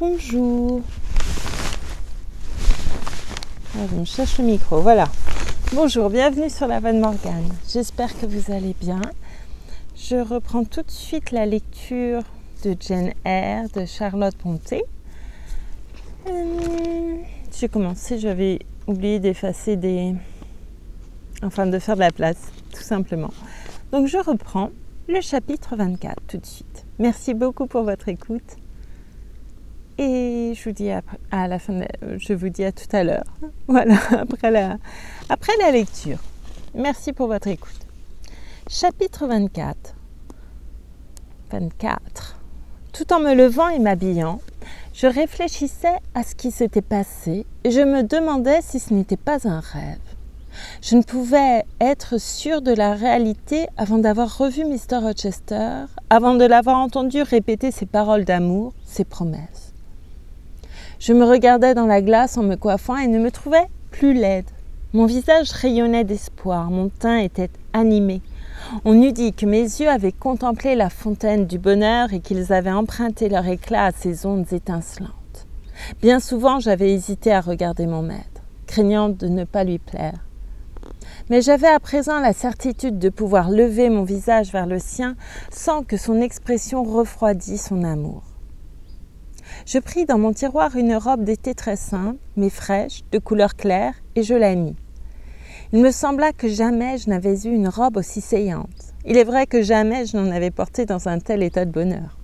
Bonjour. On cherche le micro, voilà. Bonjour, bienvenue sur la Voix de Morgane. J'espère que vous allez bien. Je reprends tout de suite la lecture de Jane Eyre de Charlotte Brontë. J'ai commencé, j'avais oublié d'effacer de faire de la place, tout simplement. Donc je reprends le chapitre 24 tout de suite. Merci beaucoup pour votre écoute. Et je vous dis je vous dis à tout à l'heure. Voilà, après la lecture. Merci pour votre écoute. Chapitre 24. Tout en me levant et m'habillant, je réfléchissais à ce qui s'était passé et je me demandais si ce n'était pas un rêve. Je ne pouvais être sûre de la réalité avant d'avoir revu Mr. Rochester, avant de l'avoir entendu répéter ses paroles d'amour, ses promesses. Je me regardais dans la glace en me coiffant et ne me trouvais plus laide. Mon visage rayonnait d'espoir, mon teint était animé. On eût dit que mes yeux avaient contemplé la fontaine du bonheur et qu'ils avaient emprunté leur éclat à ces ondes étincelantes. Bien souvent, j'avais hésité à regarder mon maître, craignant de ne pas lui plaire. Mais j'avais à présent la certitude de pouvoir lever mon visage vers le sien sans que son expression refroidît son amour. Je pris dans mon tiroir une robe d'été très simple, mais fraîche, de couleur claire, et je la mis. Il me sembla que jamais je n'avais eu une robe aussi saillante. Il est vrai que jamais je n'en avais porté dans un tel état de bonheur.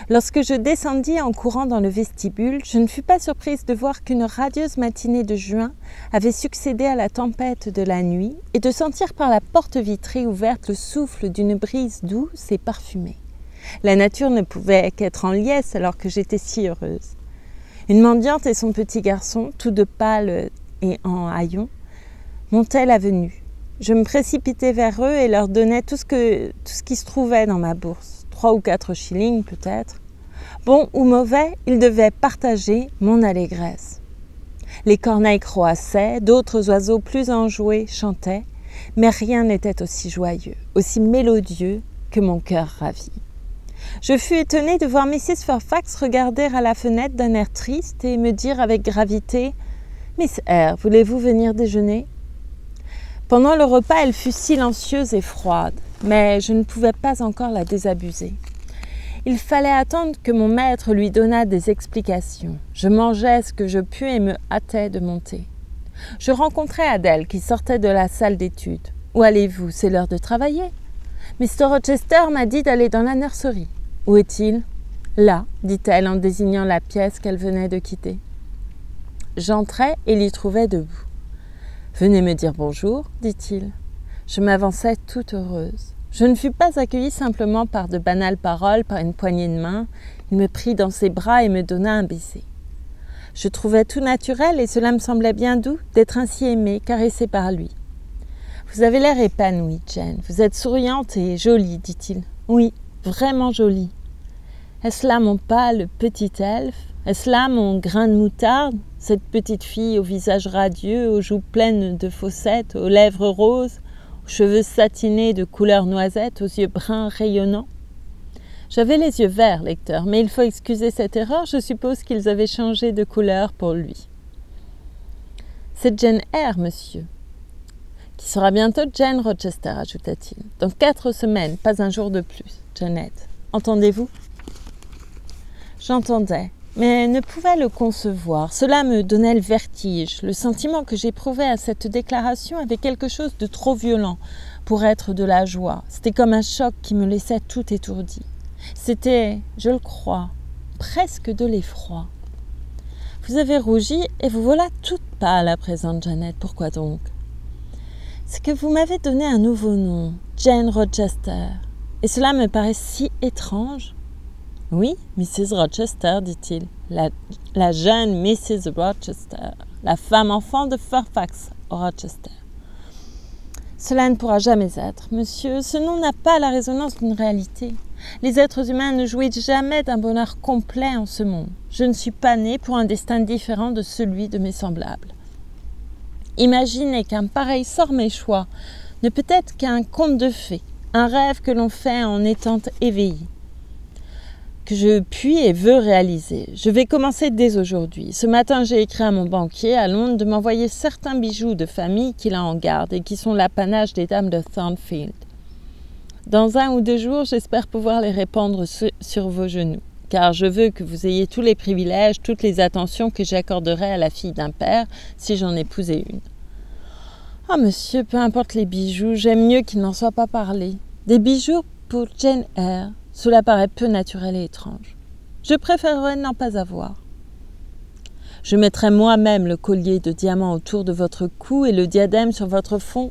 Lorsque je descendis en courant dans le vestibule, je ne fus pas surprise de voir qu'une radieuse matinée de juin avait succédé à la tempête de la nuit et de sentir par la porte vitrée ouverte le souffle d'une brise douce et parfumée. La nature ne pouvait qu'être en liesse alors que j'étais si heureuse. Une mendiante et son petit garçon, tous deux pâles et en haillons, montaient l'avenue. Je me précipitai vers eux et leur donnai tout ce qui se trouvait dans ma bourse, 3 ou 4 shillings peut-être. Bon ou mauvais, ils devaient partager mon allégresse. Les corneilles croassaient, d'autres oiseaux plus enjoués chantaient, mais rien n'était aussi joyeux, aussi mélodieux que mon cœur ravi. Je fus étonnée de voir Mrs. Fairfax regarder à la fenêtre d'un air triste et me dire avec gravité « Miss Eyre, voulez-vous venir déjeuner ?» Pendant le repas, elle fut silencieuse et froide, mais je ne pouvais pas encore la désabuser. Il fallait attendre que mon maître lui donnât des explications. Je mangeais ce que je pus et me hâtais de monter. Je rencontrai Adèle qui sortait de la salle d'études. « Où allez-vous? C'est l'heure de travailler. » Mr. Rochester m'a dit d'aller dans la nurserie. « Où est-il ?»« Là, dit-elle en désignant la pièce qu'elle venait de quitter. J'entrai et l'y trouvai debout. « Venez me dire bonjour, dit-il. » Je m'avançai toute heureuse. Je ne fus pas accueillie simplement par de banales paroles, par une poignée de main. Il me prit dans ses bras et me donna un baiser. Je trouvais tout naturel et cela me semblait bien doux d'être ainsi aimée, caressée par lui. « Vous avez l'air épanouie, Jane. Vous êtes souriante et jolie, dit-il. « Oui, vraiment jolie. Est-ce là mon pâle petit elfe? Est-ce là mon grain de moutarde? Cette petite fille au visage radieux, aux joues pleines de fossettes, aux lèvres roses, aux cheveux satinés de couleur noisette, aux yeux bruns rayonnants? J'avais les yeux verts, lecteur, mais il faut excuser cette erreur, je suppose qu'ils avaient changé de couleur pour lui. C'est Jane Eyre, monsieur. Qui sera bientôt Jane Rochester, ajouta-t-il. Dans 4 semaines, pas un jour de plus, Jeannette. Entendez-vous? J'entendais, mais ne pouvais le concevoir. Cela me donnait le vertige. Le sentiment que j'éprouvais à cette déclaration avait quelque chose de trop violent pour être de la joie. C'était comme un choc qui me laissait tout étourdi. C'était, je le crois, presque de l'effroi. Vous avez rougi et vous voilà toute pâle à présent, Jeannette. Pourquoi donc? C'est que vous m'avez donné un nouveau nom, Jane Rochester, et cela me paraît si étrange. Oui, Mrs. Rochester, dit-il, la jeune Mrs. Rochester, la femme-enfant de Fairfax Rochester. Cela ne pourra jamais être, monsieur, ce nom n'a pas la résonance d'une réalité. Les êtres humains ne jouissent jamais d'un bonheur complet en ce monde. Je ne suis pas née pour un destin différent de celui de mes semblables. Imaginez qu'un pareil sort méchois ne peut être qu'un conte de fées, un rêve que l'on fait en étant éveillé. que je puis et veux réaliser. Je vais commencer dès aujourd'hui. Ce matin, j'ai écrit à mon banquier à Londres de m'envoyer certains bijoux de famille qu'il a en garde et qui sont l'apanage des dames de Thornfield. Dans 1 ou 2 jours, j'espère pouvoir les répandre sur vos genoux, car je veux que vous ayez tous les privilèges, toutes les attentions que j'accorderai à la fille d'un père si j'en épousais une. Ah, monsieur, peu importe les bijoux, j'aime mieux qu'il n'en soit pas parlé. Des bijoux pour Jane Eyre, cela paraît peu naturel et étrange. Je préférerais n'en pas avoir. Je mettrai moi-même le collier de diamants autour de votre cou et le diadème sur votre front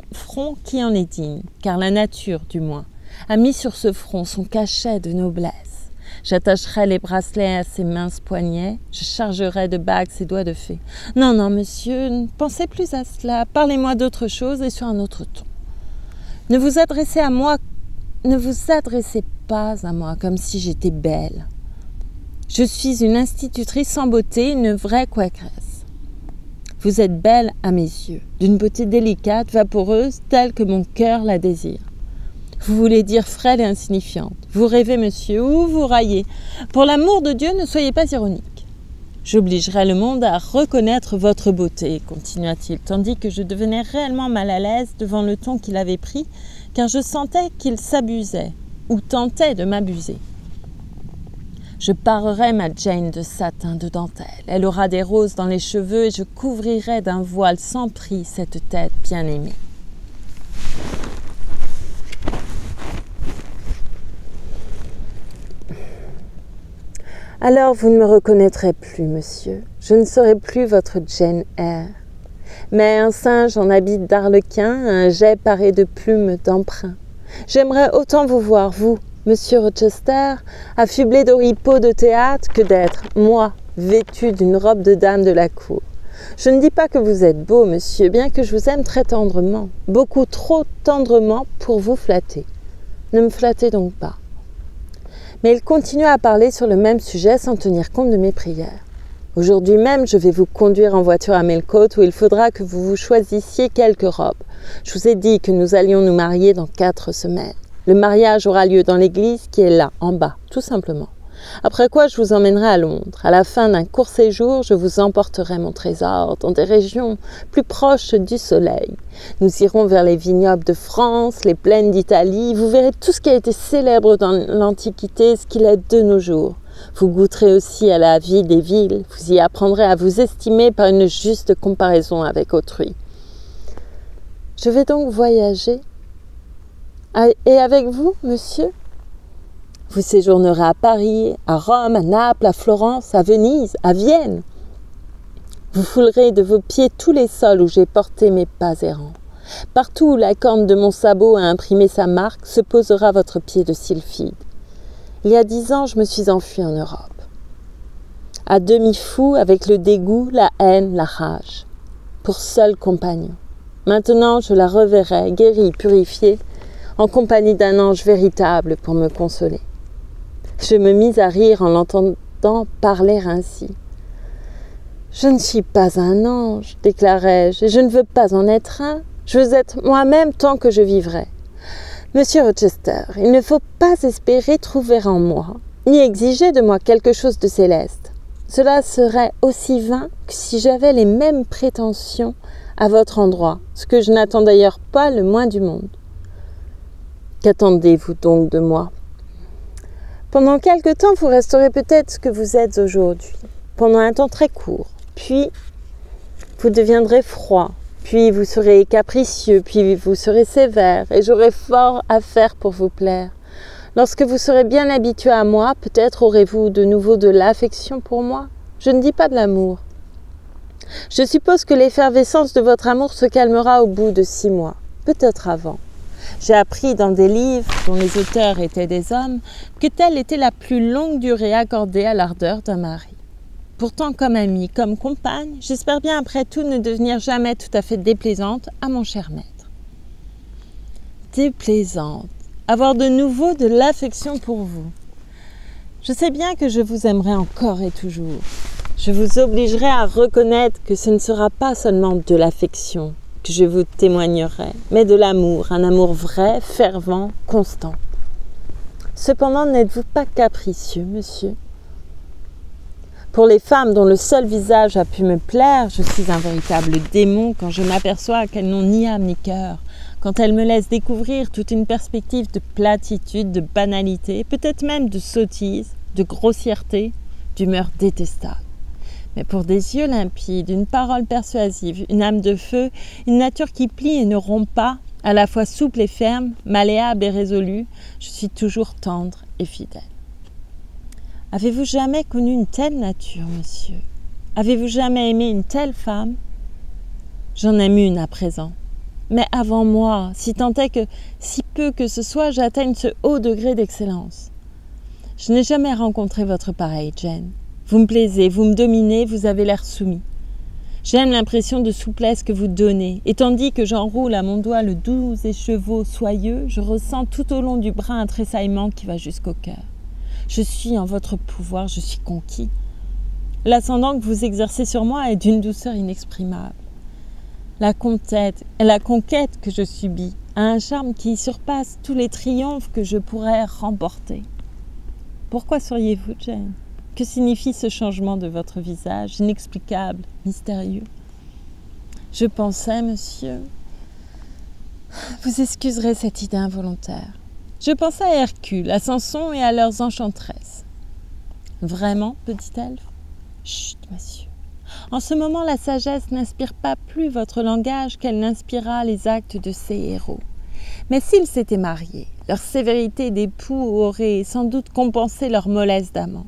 qui en est digne, car la nature, du moins, a mis sur ce front son cachet de noblesse. J'attacherai les bracelets à ses minces poignets, je chargerai de bagues ses doigts de fée. Non, non, monsieur, ne pensez plus à cela, parlez-moi d'autre chose et sur un autre ton. Ne vous adressez pas à moi comme si j'étais belle. Je suis une institutrice sans beauté, une vraie quakeresse. Vous êtes belle à mes yeux, d'une beauté délicate, vaporeuse, telle que mon cœur la désire. Vous voulez dire frêle et insignifiante. Vous rêvez, monsieur, ou vous raillez. Pour l'amour de Dieu, ne soyez pas ironique. J'obligerai le monde à reconnaître votre beauté, continua-t-il, tandis que je devenais réellement mal à l'aise devant le ton qu'il avait pris, car je sentais qu'il s'abusait, ou tentait de m'abuser. Je parerai ma Jane de satin de dentelle. Elle aura des roses dans les cheveux et je couvrirai d'un voile sans prix cette tête bien-aimée. Alors vous ne me reconnaîtrez plus, monsieur. Je ne serai plus votre Jane Eyre, mais un singe en habit d'arlequin, un jet paré de plumes d'emprunt. J'aimerais autant vous voir, vous, monsieur Rochester, affublé d'oripeaux de théâtre, que d'être, moi, vêtu d'une robe de dame de la cour. Je ne dis pas que vous êtes beau, monsieur, bien que je vous aime très tendrement, beaucoup trop tendrement pour vous flatter. Ne me flattez donc pas. Mais il continua à parler sur le même sujet sans tenir compte de mes prières. Aujourd'hui même, je vais vous conduire en voiture à Millcote où il faudra que vous vous choisissiez quelques robes. Je vous ai dit que nous allions nous marier dans 4 semaines. Le mariage aura lieu dans l'église qui est là, en bas, tout simplement. Après quoi, je vous emmènerai à Londres. À la fin d'un court séjour, je vous emporterai mon trésor dans des régions plus proches du soleil. Nous irons vers les vignobles de France, les plaines d'Italie. Vous verrez tout ce qui a été célèbre dans l'Antiquité, ce qu'il est de nos jours. Vous goûterez aussi à la vie des villes. Vous y apprendrez à vous estimer par une juste comparaison avec autrui. Je vais donc voyager. Et avec vous, monsieur ? Vous séjournerez à Paris, à Rome, à Naples, à Florence, à Venise, à Vienne. Vous foulerez de vos pieds tous les sols où j'ai porté mes pas errants. Partout où la corne de mon sabot a imprimé sa marque, se posera votre pied de sylphide. Il y a 10 ans, je me suis enfui en Europe. À demi fou, avec le dégoût, la haine, la rage. Pour seul compagnon. Maintenant, je la reverrai, guérie, purifiée, en compagnie d'un ange véritable pour me consoler. Je me mis à rire en l'entendant parler ainsi. « Je ne suis pas un ange, déclarai-je, et je ne veux pas en être un. Je veux être moi-même tant que je vivrai. Monsieur Rochester, il ne faut pas espérer trouver en moi, ni exiger de moi quelque chose de céleste. Cela serait aussi vain que si j'avais les mêmes prétentions à votre endroit, ce que je n'attends d'ailleurs pas le moins du monde. Qu'attendez-vous donc de moi ? Pendant quelque temps, vous resterez peut-être ce que vous êtes aujourd'hui, pendant un temps très court. Puis, vous deviendrez froid, puis vous serez capricieux, puis vous serez sévère, et j'aurai fort à faire pour vous plaire. Lorsque vous serez bien habitué à moi, peut-être aurez-vous de nouveau de l'affection pour moi. Je ne dis pas de l'amour. Je suppose que l'effervescence de votre amour se calmera au bout de 6 mois, peut-être avant. J'ai appris dans des livres, dont les auteurs étaient des hommes, que telle était la plus longue durée accordée à l'ardeur d'un mari. Pourtant, comme amie, comme compagne, j'espère bien après tout ne devenir jamais tout à fait déplaisante à mon cher maître. Déplaisante, avoir de nouveau de l'affection pour vous. Je sais bien que je vous aimerai encore et toujours. Je vous obligerai à reconnaître que ce ne sera pas seulement de l'affection que je vous témoignerai, mais de l'amour, un amour vrai, fervent, constant. Cependant, n'êtes-vous pas capricieux, monsieur? Pour les femmes dont le seul visage a pu me plaire, je suis un véritable démon quand je m'aperçois qu'elles n'ont ni âme ni cœur, quand elles me laissent découvrir toute une perspective de platitude, de banalité, peut-être même de sottise, de grossièreté, d'humeur détestable. Mais pour des yeux limpides, une parole persuasive, une âme de feu, une nature qui plie et ne rompt pas, à la fois souple et ferme, malléable et résolue, je suis toujours tendre et fidèle. Avez-vous jamais connu une telle nature, monsieur? Avez-vous jamais aimé une telle femme? J'en aime une à présent. Mais avant moi, si tant est que, si peu que ce soit, j'atteigne ce haut degré d'excellence. Je n'ai jamais rencontré votre pareille, Jane. Vous me plaisez, vous me dominez, vous avez l'air soumis. J'aime l'impression de souplesse que vous donnez, et tandis que j'enroule à mon doigt le doux écheveau soyeux, je ressens tout au long du bras un tressaillement qui va jusqu'au cœur. Je suis en votre pouvoir, je suis conquis. L'ascendant que vous exercez sur moi est d'une douceur inexprimable. La conquête que je subis a un charme qui surpasse tous les triomphes que je pourrais remporter. Pourquoi seriez-vous, Jane? Que signifie ce changement de votre visage, inexplicable, mystérieux? Je pensais, monsieur, vous excuserez cette idée involontaire. Je pensais à Hercule, à Samson et à leurs enchantresses. Vraiment, petit elfe? Chut, monsieur. En ce moment, la sagesse n'inspire pas plus votre langage qu'elle n'inspira les actes de ces héros. Mais s'ils s'étaient mariés, leur sévérité d'époux aurait sans doute compensé leur mollesse d'amant.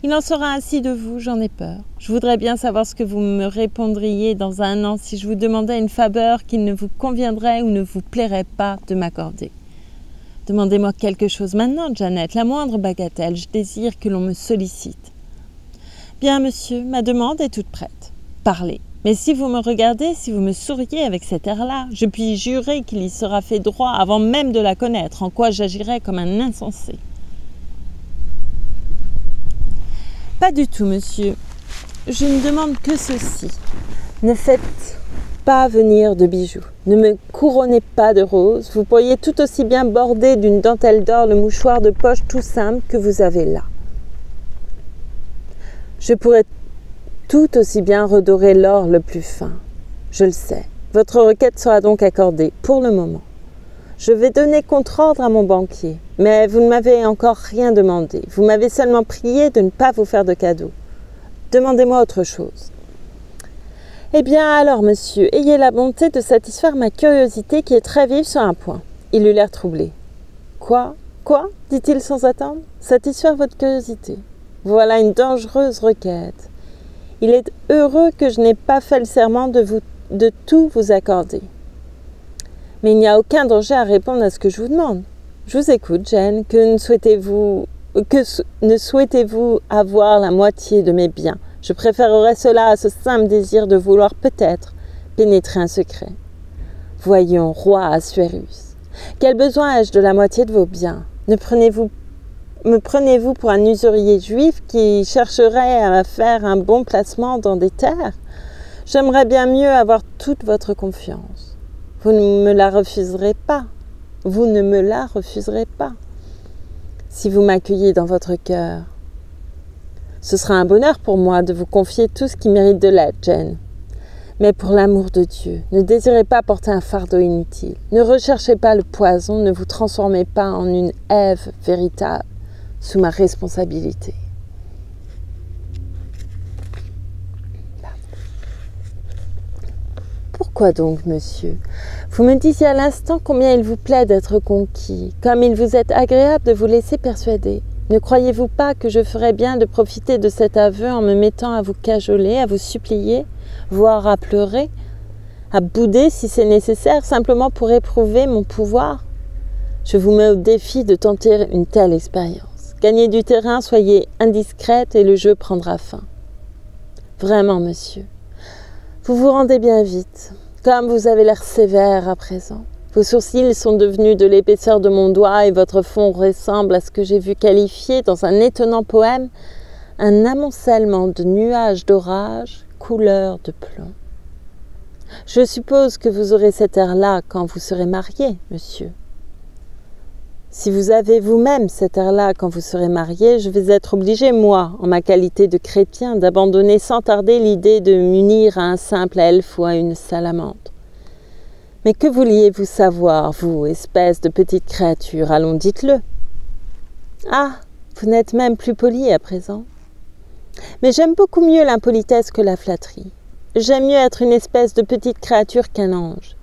Il en sera ainsi de vous, j'en ai peur. Je voudrais bien savoir ce que vous me répondriez dans un an si je vous demandais une faveur qu'il ne vous conviendrait ou ne vous plairait pas de m'accorder. Demandez-moi quelque chose maintenant, Janet, la moindre bagatelle, je désire que l'on me sollicite. Bien, monsieur, ma demande est toute prête. Parlez. Mais si vous me regardez, si vous me souriez avec cet air-là, je puis jurer qu'il y sera fait droit avant même de la connaître, en quoi j'agirais comme un insensé. Pas du tout, monsieur. Je ne demande que ceci. Ne faites pas venir de bijoux. Ne me couronnez pas de roses. Vous pourriez tout aussi bien border d'une dentelle d'or le mouchoir de poche tout simple que vous avez là. Je pourrais tout aussi bien redorer l'or le plus fin. Je le sais. Votre requête sera donc accordée pour le moment. Je vais donner contre-ordre à mon banquier, mais vous ne m'avez encore rien demandé. Vous m'avez seulement prié de ne pas vous faire de cadeaux. Demandez-moi autre chose. Eh bien alors, monsieur, ayez la bonté de satisfaire ma curiosité qui est très vive sur un point. Il eut l'air troublé. Quoi? Dit-il sans attendre. Satisfaire votre curiosité. Voilà une dangereuse requête. Il est heureux que je n'ai pas fait le serment de tout vous accorder. Mais il n'y a aucun danger à répondre à ce que je vous demande. Je vous écoute, Jane. Que ne souhaitez-vous avoir la moitié de mes biens? Je préférerais cela à ce simple désir de vouloir peut-être pénétrer un secret. Voyons, roi Assuérus, quel besoin ai-je de la moitié de vos biens? Me prenez-vous pour un usurier juif qui chercherait à faire un bon placement dans des terres? J'aimerais bien mieux avoir toute votre confiance. Vous ne me la refuserez pas. Vous ne me la refuserez pas. Si vous m'accueillez dans votre cœur, ce sera un bonheur pour moi de vous confier tout ce qui mérite de l'être, Jane. Mais pour l'amour de Dieu, ne désirez pas porter un fardeau inutile. Ne recherchez pas le poison, ne vous transformez pas en une Ève véritable sous ma responsabilité. Pourquoi donc, monsieur? Vous me disiez à l'instant combien il vous plaît d'être conquis, comme il vous est agréable de vous laisser persuader. Ne croyez-vous pas que je ferais bien de profiter de cet aveu en me mettant à vous cajoler, à vous supplier, voire à pleurer, à bouder si c'est nécessaire, simplement pour éprouver mon pouvoir? Je vous mets au défi de tenter une telle expérience. Gagnez du terrain, soyez indiscrète et le jeu prendra fin. Vraiment, monsieur, vous vous rendez bien vite, comme vous avez l'air sévère à présent. Vos sourcils sont devenus de l'épaisseur de mon doigt et votre front ressemble à ce que j'ai vu qualifier dans un étonnant poème un amoncellement de nuages d'orage couleur de plomb. Je suppose que vous aurez cet air-là quand vous serez marié, monsieur. Si vous avez vous-même cet air-là quand vous serez marié, je vais être obligé, moi, en ma qualité de chrétien, d'abandonner sans tarder l'idée de m'unir à un simple elfe ou à une salamandre. Mais que vouliez-vous savoir, vous, espèce de petite créature? Allons, dites-le. Ah, vous n'êtes même plus poli à présent. Mais j'aime beaucoup mieux l'impolitesse que la flatterie. J'aime mieux être une espèce de petite créature qu'un ange.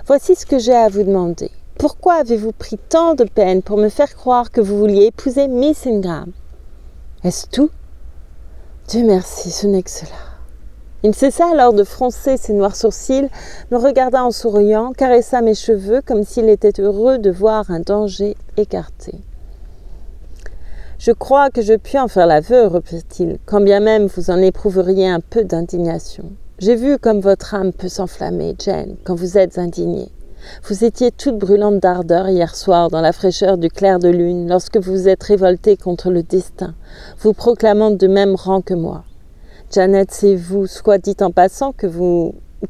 Voici ce que j'ai à vous demander. Pourquoi avez-vous pris tant de peine pour me faire croire que vous vouliez épouser Miss Ingram? Est-ce tout? Dieu merci, ce n'est que cela. Il cessa alors de froncer ses noirs sourcils, me regarda en souriant, caressa mes cheveux comme s'il était heureux de voir un danger écarté. Je crois que je puis en faire l'aveu, reprit-il, quand bien même vous en éprouveriez un peu d'indignation. J'ai vu comme votre âme peut s'enflammer, Jane, quand vous êtes indignée. Vous étiez toute brûlante d'ardeur hier soir dans la fraîcheur du clair de lune lorsque vous vous êtes révoltée contre le destin, vous proclamant de même rang que moi. Janet, c'est vous, soit dit en passant,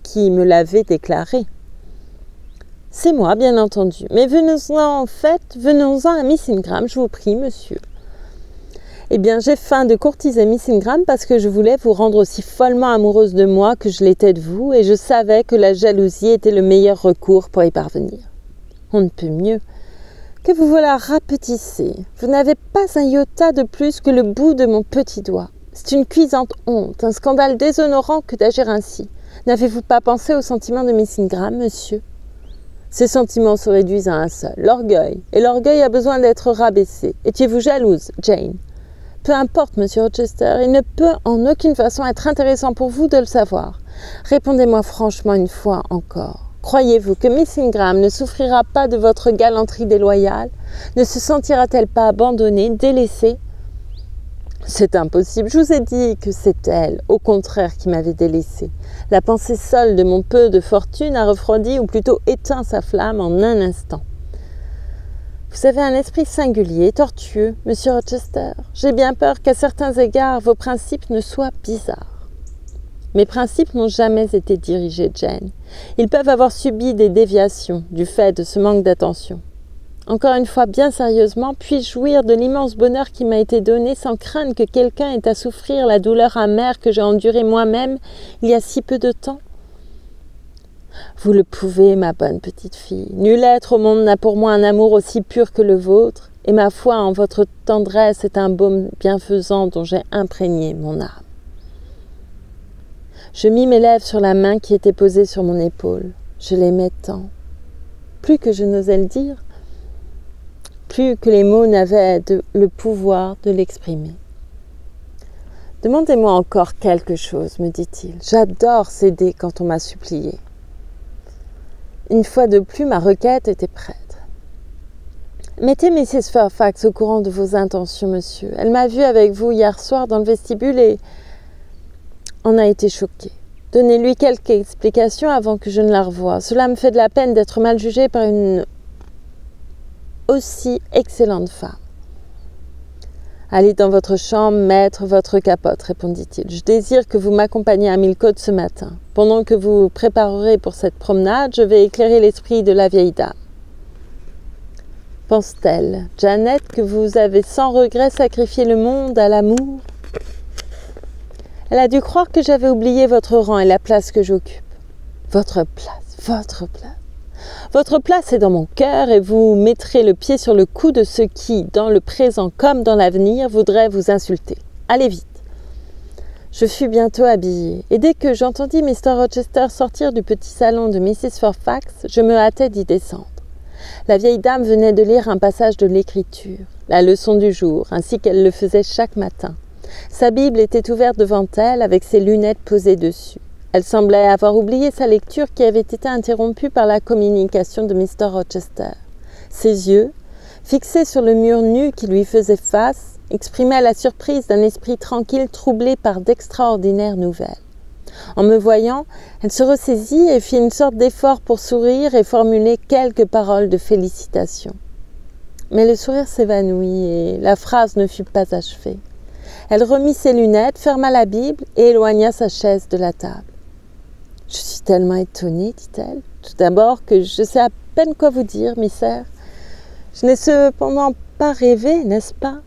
qui me l'avez déclaré. C'est moi, bien entendu, mais venons-en à Miss Ingram, je vous prie, monsieur. Eh bien, j'ai feint de courtiser Miss Ingram parce que je voulais vous rendre aussi follement amoureuse de moi que je l'étais de vous, et je savais que la jalousie était le meilleur recours pour y parvenir. On ne peut mieux. Que vous voilà rapetissée. Vous n'avez pas un iota de plus que le bout de mon petit doigt. C'est une cuisante honte, un scandale déshonorant que d'agir ainsi. N'avez-vous pas pensé aux sentiments de Miss Ingram, monsieur? Ces sentiments se réduisent à un seul, l'orgueil, et l'orgueil a besoin d'être rabaissé. Étiez-vous jalouse, Jane? Peu importe, monsieur Rochester, il ne peut en aucune façon être intéressant pour vous de le savoir. Répondez-moi franchement une fois encore. Croyez-vous que Miss Ingram ne souffrira pas de votre galanterie déloyale? Ne se sentira-t-elle pas abandonnée, délaissée? C'est impossible, je vous ai dit que c'est elle, au contraire, qui m'avait délaissée. La pensée seule de mon peu de fortune a refroidi ou plutôt éteint sa flamme en un instant. Vous avez un esprit singulier, tortueux, monsieur Rochester. J'ai bien peur qu'à certains égards, vos principes ne soient bizarres. Mes principes n'ont jamais été dirigés, Jane. Ils peuvent avoir subi des déviations du fait de ce manque d'attention. Encore une fois, bien sérieusement, puis-je jouir de l'immense bonheur qui m'a été donné sans craindre que quelqu'un ait à souffrir la douleur amère que j'ai endurée moi-même il y a si peu de temps? Vous le pouvez, ma bonne petite fille. Nul être au monde n'a pour moi un amour aussi pur que le vôtre, et ma foi en votre tendresse est un baume bienfaisant dont j'ai imprégné mon âme. Je mis mes lèvres sur la main qui était posée sur mon épaule. Je l'aimais tant. Plus que je n'osais le dire, plus que les mots n'avaient le pouvoir de l'exprimer. « Demandez-moi encore quelque chose, me dit-il. J'adore céder quand on m'a supplié. » Une fois de plus, ma requête était prête. « Mettez Mrs. Fairfax au courant de vos intentions, monsieur. Elle m'a vu avec vous hier soir dans le vestibule et en a été choquée. Donnez-lui quelques explications avant que je ne la revoie. Cela me fait de la peine d'être mal jugée par une aussi excellente femme. » « Allez dans votre chambre, mettre votre capote, répondit-il. Je désire que vous m'accompagniez à Millcote ce matin. Pendant que vous vous préparerez pour cette promenade, je vais éclairer l'esprit de la vieille dame. Pense-t-elle, Janet, que vous avez sans regret sacrifié le monde à l'amour? Elle a dû croire que j'avais oublié votre rang et la place que j'occupe. Votre place, votre place. Votre place est dans mon cœur et vous mettrez le pied sur le cou de ceux qui, dans le présent comme dans l'avenir, voudraient vous insulter. Allez vite. Je fus bientôt habillée, et dès que j'entendis Mr. Rochester sortir du petit salon de Mrs. Fairfax, je me hâtai d'y descendre. La vieille dame venait de lire un passage de l'Écriture, la leçon du jour, ainsi qu'elle le faisait chaque matin. Sa Bible était ouverte devant elle, avec ses lunettes posées dessus. Elle semblait avoir oublié sa lecture qui avait été interrompue par la communication de Mr. Rochester. Ses yeux, fixés sur le mur nu qui lui faisait face, exprimaient la surprise d'un esprit tranquille troublé par d'extraordinaires nouvelles. En me voyant, elle se ressaisit et fit une sorte d'effort pour sourire et formuler quelques paroles de félicitation. Mais le sourire s'évanouit et la phrase ne fut pas achevée. Elle remit ses lunettes, ferma la Bible et éloigna sa chaise de la table. « Je suis tellement étonnée, dit-elle. Tout d'abord que je sais à peine quoi vous dire, mes sœurs. Je n'ai cependant pas rêvé, n'est-ce pas?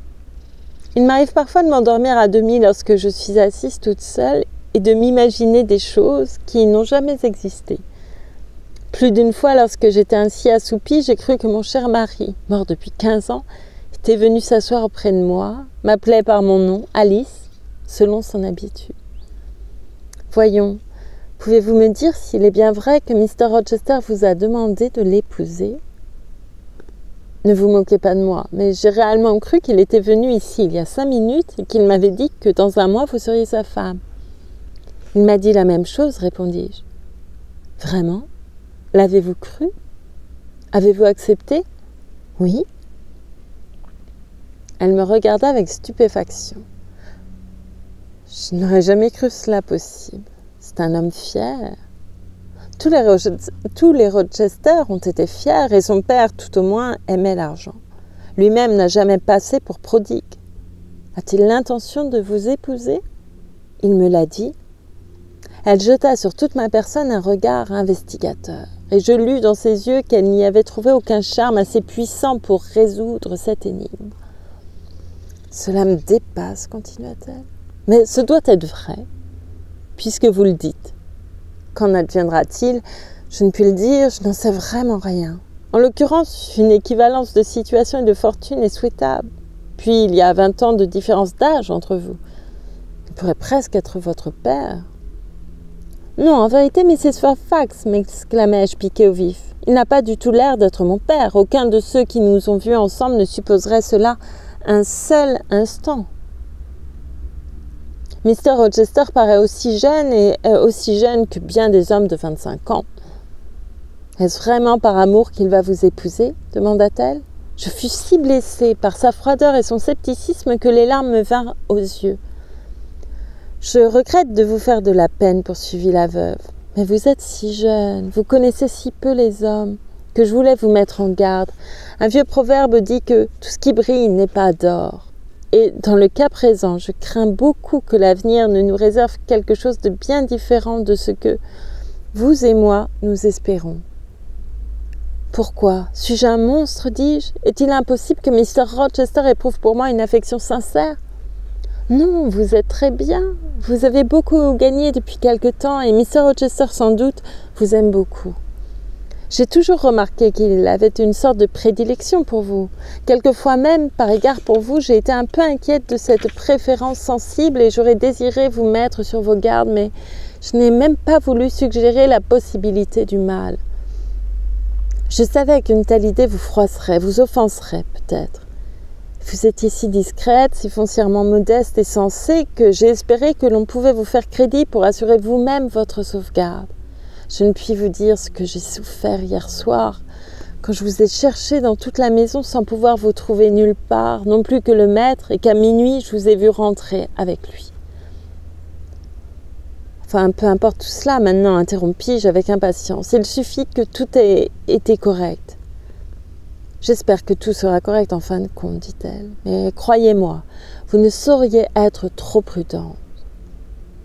Il m'arrive parfois de m'endormir à demi lorsque je suis assise toute seule et de m'imaginer des choses qui n'ont jamais existé. Plus d'une fois, lorsque j'étais ainsi assoupie, j'ai cru que mon cher mari, mort depuis 15 ans, était venu s'asseoir auprès de moi, m'appelait par mon nom, Alice, selon son habitude. Voyons, pouvez-vous me dire s'il est bien vrai que Mr. Rochester vous a demandé de l'épouser? Ne vous moquez pas de moi, mais j'ai réellement cru qu'il était venu ici il y a 5 minutes et qu'il m'avait dit que dans un mois vous seriez sa femme. Il m'a dit la même chose, répondis-je. Vraiment? L'avez-vous cru? Avez-vous accepté? Oui. Elle me regarda avec stupéfaction. Je n'aurais jamais cru cela possible. C'est un homme fier. Tous les Rochester ont été fiers et son père, tout au moins, aimait l'argent. Lui-même n'a jamais passé pour prodigue. A-t-il l'intention de vous épouser? Il me l'a dit. Elle jeta sur toute ma personne un regard investigateur, et je lus dans ses yeux qu'elle n'y avait trouvé aucun charme assez puissant pour résoudre cette énigme. Cela me dépasse, continua-t-elle. Mais ce doit être vrai, puisque vous le dites. Qu'en adviendra-t-il? Je ne puis le dire, je n'en sais vraiment rien. En l'occurrence, une équivalence de situation et de fortune est souhaitable. Puis il y a 20 ans de différence d'âge entre vous. Il pourrait presque être votre père. Non, en vérité, Mrs. Fairfax, m'exclamai-je piqué au vif. Il n'a pas du tout l'air d'être mon père. Aucun de ceux qui nous ont vus ensemble ne supposerait cela un seul instant. Mr. Rochester paraît aussi jeune que bien des hommes de 25 ans. Est-ce vraiment par amour qu'il va vous épouser? Demanda-t-elle. Je fus si blessée par sa froideur et son scepticisme que les larmes me vinrent aux yeux. Je regrette de vous faire de la peine, poursuivit la veuve. Mais vous êtes si jeune, vous connaissez si peu les hommes, que je voulais vous mettre en garde. Un vieux proverbe dit que tout ce qui brille n'est pas d'or. Et dans le cas présent, je crains beaucoup que l'avenir ne nous réserve quelque chose de bien différent de ce que vous et moi nous espérons. Pourquoi? Suis-je un monstre, dis-je? Est-il impossible que Mr. Rochester éprouve pour moi une affection sincère? Non, vous êtes très bien. Vous avez beaucoup gagné depuis quelque temps et Mr. Rochester, sans doute, vous aime beaucoup. J'ai toujours remarqué qu'il avait une sorte de prédilection pour vous. Quelquefois même, par égard pour vous, j'ai été un peu inquiète de cette préférence sensible et j'aurais désiré vous mettre sur vos gardes, mais je n'ai même pas voulu suggérer la possibilité du mal. Je savais qu'une telle idée vous froisserait, vous offenserait peut-être. Vous étiez si discrète, si foncièrement modeste et sensée que j'ai espéré que l'on pouvait vous faire crédit pour assurer vous-même votre sauvegarde. Je ne puis vous dire ce que j'ai souffert hier soir, quand je vous ai cherché dans toute la maison sans pouvoir vous trouver nulle part, non plus que le maître, et qu'à minuit je vous ai vu rentrer avec lui. Enfin, peu importe tout cela maintenant, interrompis-je avec impatience. Il suffit que tout ait été correct. J'espère que tout sera correct en fin de compte, dit-elle. Mais croyez-moi, vous ne sauriez être trop prudente.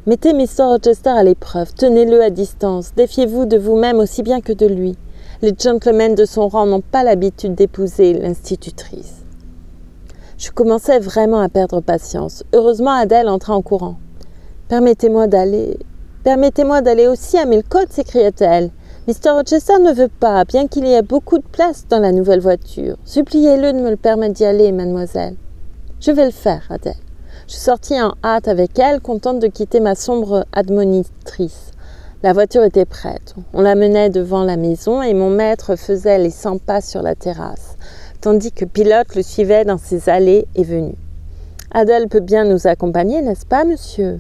Mettez Mr. Rochester à l'épreuve, tenez-le à distance, défiez-vous de vous-même aussi bien que de lui. Les gentlemen de son rang n'ont pas l'habitude d'épouser l'institutrice. Je commençais vraiment à perdre patience. Heureusement, Adèle entra en courant. « Permettez-moi d'aller aussi à Millcote, s'écria-t-elle. Mr. Rochester ne veut pas, bien qu'il y ait beaucoup de place dans la nouvelle voiture. Suppliez-le de me le permettre d'y aller, mademoiselle. »« Je vais le faire, Adèle. » Je sortis en hâte avec elle, contente de quitter ma sombre admonitrice. La voiture était prête. On la menait devant la maison et mon maître faisait les 100 pas sur la terrasse, tandis que Pilote le suivait dans ses allées et venues. « Adèle peut bien nous accompagner, n'est-ce pas, monsieur ?»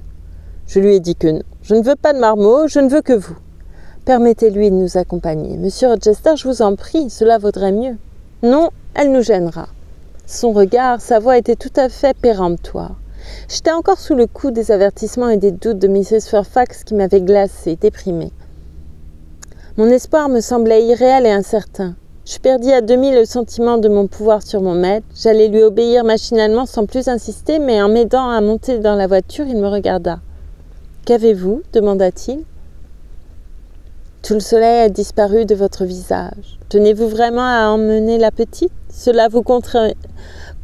Je lui ai dit que non. Je ne veux pas de marmot, je ne veux que vous. Permettez-lui de nous accompagner. Monsieur Rochester, je vous en prie, cela vaudrait mieux. Non, elle nous gênera. Son regard, sa voix étaient tout à fait péremptoires. J'étais encore sous le coup des avertissements et des doutes de Mrs. Fairfax qui m'avaient glacée, déprimée. Mon espoir me semblait irréel et incertain. Je perdis à demi le sentiment de mon pouvoir sur mon maître. J'allais lui obéir machinalement sans plus insister, mais en m'aidant à monter dans la voiture, il me regarda. « Qu'avez-vous » demanda-t-il. « Tout le soleil a disparu de votre visage. Tenez-vous vraiment à emmener la petite? Cela vous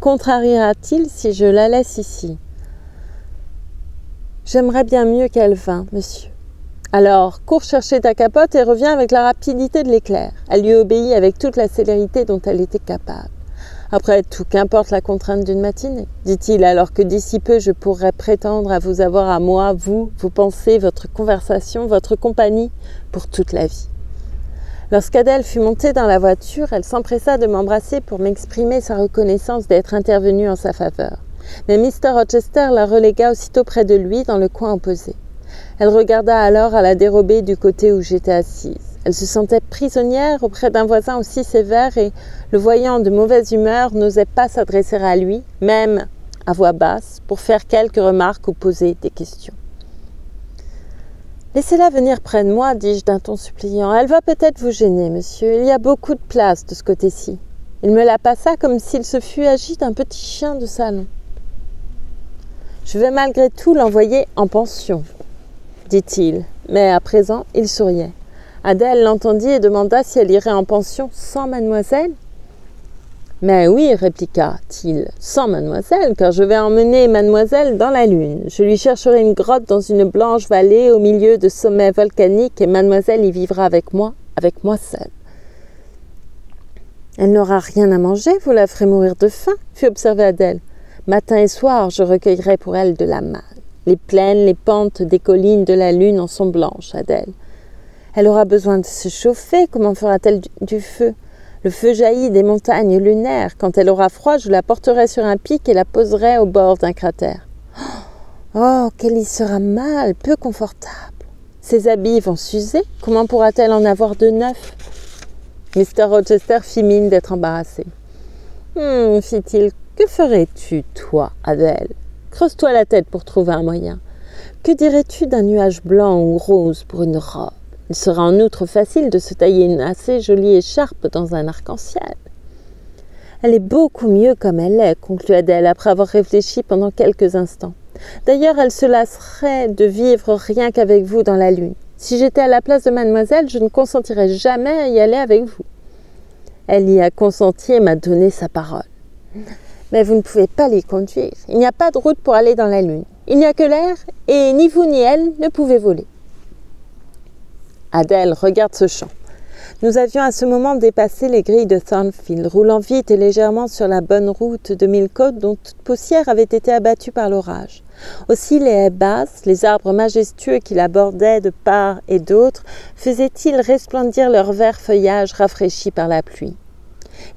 contrariera-t-il si je la laisse ici? J'aimerais bien mieux qu'elle vînt, monsieur. Alors, cours chercher ta capote et reviens avec la rapidité de l'éclair. Elle lui obéit avec toute la célérité dont elle était capable. Après tout, qu'importe la contrainte d'une matinée, dit-il, alors que d'ici peu je pourrais prétendre à vous avoir à moi, vous, vos pensées, votre conversation, votre compagnie, pour toute la vie. Lorsqu'Adèle fut montée dans la voiture, elle s'empressa de m'embrasser pour m'exprimer sa reconnaissance d'être intervenue en sa faveur. Mais Mr. Rochester la relégua aussitôt près de lui, dans le coin opposé. Elle regarda alors à la dérobée du côté où j'étais assise. Elle se sentait prisonnière auprès d'un voisin aussi sévère et, le voyant de mauvaise humeur, n'osait pas s'adresser à lui, même à voix basse, pour faire quelques remarques ou poser des questions. « Laissez-la venir près de moi, dis-je d'un ton suppliant. Elle va peut-être vous gêner, monsieur. Il y a beaucoup de place de ce côté-ci. » Il me la passa comme s'il se fût agi d'un petit chien de salon. « Je vais malgré tout l'envoyer en pension, » dit-il, mais à présent il souriait. Adèle l'entendit et demanda si elle irait en pension sans mademoiselle. « Mais oui, répliqua-t-il, sans mademoiselle, car je vais emmener mademoiselle dans la lune. Je lui chercherai une grotte dans une blanche vallée au milieu de sommets volcaniques et mademoiselle y vivra avec moi seule. » « Elle n'aura rien à manger, vous la ferez mourir de faim, » fit observer Adèle. « Matin et soir, je recueillerai pour elle de la manne. Les plaines, les pentes des collines de la lune en sont blanches, Adèle. Elle aura besoin de se chauffer, comment fera-t-elle du feu? Le feu jaillit des montagnes lunaires. Quand elle aura froid, je la porterai sur un pic et la poserai au bord d'un cratère. Oh, qu'elle y sera mal, peu confortable. Ses habits vont s'user, comment pourra-t-elle en avoir de neufs? » Mr. Rochester fit mine d'être embarrassé. « fit-il, que ferais-tu, toi, Adèle? Creuse-toi la tête pour trouver un moyen. Que dirais-tu d'un nuage blanc ou rose pour une robe? Il sera en outre facile de se tailler une assez jolie écharpe dans un arc-en-ciel. »« Elle est beaucoup mieux comme elle est, » conclut Adèle après avoir réfléchi pendant quelques instants. « D'ailleurs, elle se lasserait de vivre rien qu'avec vous dans la lune. Si j'étais à la place de mademoiselle, je ne consentirais jamais à y aller avec vous. » Elle y a consenti et m'a donné sa parole. « Mais vous ne pouvez pas l'y conduire. Il n'y a pas de route pour aller dans la lune. Il n'y a que l'air et ni vous ni elle ne pouvez voler. » Adèle, regarde ce champ. Nous avions à ce moment dépassé les grilles de Thornfield, roulant vite et légèrement sur la bonne route de Millcote dont toute poussière avait été abattue par l'orage. Aussi les haies basses, les arbres majestueux qui la bordaient de part et d'autre, faisaient-ils resplendir leur vert feuillage rafraîchi par la pluie.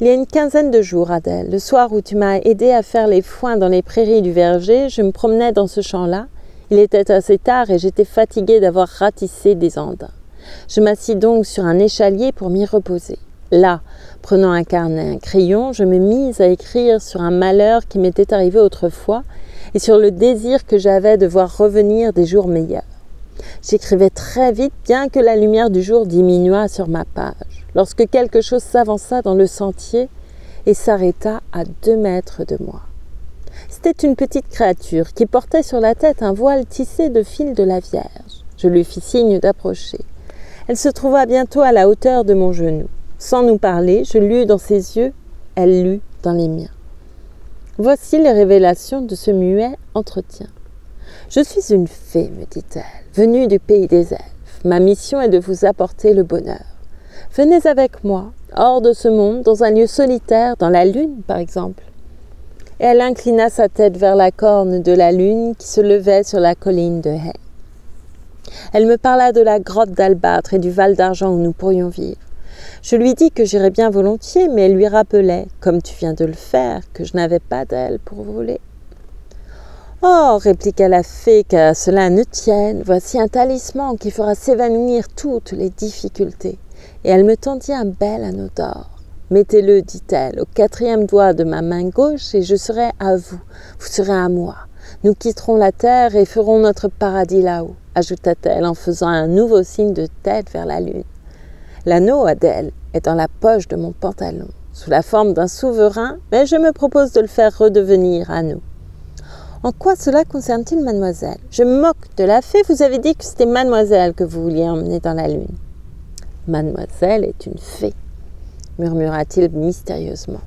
Il y a une quinzaine de jours, Adèle, le soir où tu m'as aidé à faire les foins dans les prairies du verger, je me promenais dans ce champ-là. Il était assez tard et j'étais fatiguée d'avoir ratissé des andins. Je m'assis donc sur un échalier pour m'y reposer. Là, prenant un carnet et un crayon, je me mis à écrire sur un malheur qui m'était arrivé autrefois et sur le désir que j'avais de voir revenir des jours meilleurs. J'écrivais très vite, bien que la lumière du jour diminuât sur ma page, lorsque quelque chose s'avança dans le sentier et s'arrêta à 2 mètres de moi. C'était une petite créature qui portait sur la tête un voile tissé de fils de la Vierge. Je lui fis signe d'approcher. Elle se trouva bientôt à la hauteur de mon genou. Sans nous parler, je lus dans ses yeux, elle lut dans les miens. Voici les révélations de ce muet entretien. « Je suis une fée, me dit-elle, venue du pays des elfes. Ma mission est de vous apporter le bonheur. Venez avec moi, hors de ce monde, dans un lieu solitaire, dans la lune, par exemple. » Et elle inclina sa tête vers la corne de la lune qui se levait sur la colline de Hay. Elle me parla de la grotte d'Albâtre et du Val d'Argent où nous pourrions vivre. Je lui dis que j'irais bien volontiers, mais elle lui rappelait, comme tu viens de le faire, que je n'avais pas d'aile pour voler. « Oh, répliqua la fée, qu'à cela ne tienne, voici un talisman qui fera s'évanouir toutes les difficultés. » Et elle me tendit un bel anneau d'or. « Mettez-le, dit-elle, au 4e doigt de ma main gauche et je serai à vous, vous serez à moi. Nous quitterons la terre et ferons notre paradis là-haut, ajouta-t-elle en faisant un nouveau signe de tête vers la lune. L'anneau, Adèle, est dans la poche de mon pantalon, sous la forme d'un souverain, mais je me propose de le faire redevenir anneau. En quoi cela concerne-t-il mademoiselle? Je me moque de la fée, vous avez dit que c'était mademoiselle que vous vouliez emmener dans la lune. Mademoiselle est une fée, murmura-t-il mystérieusement.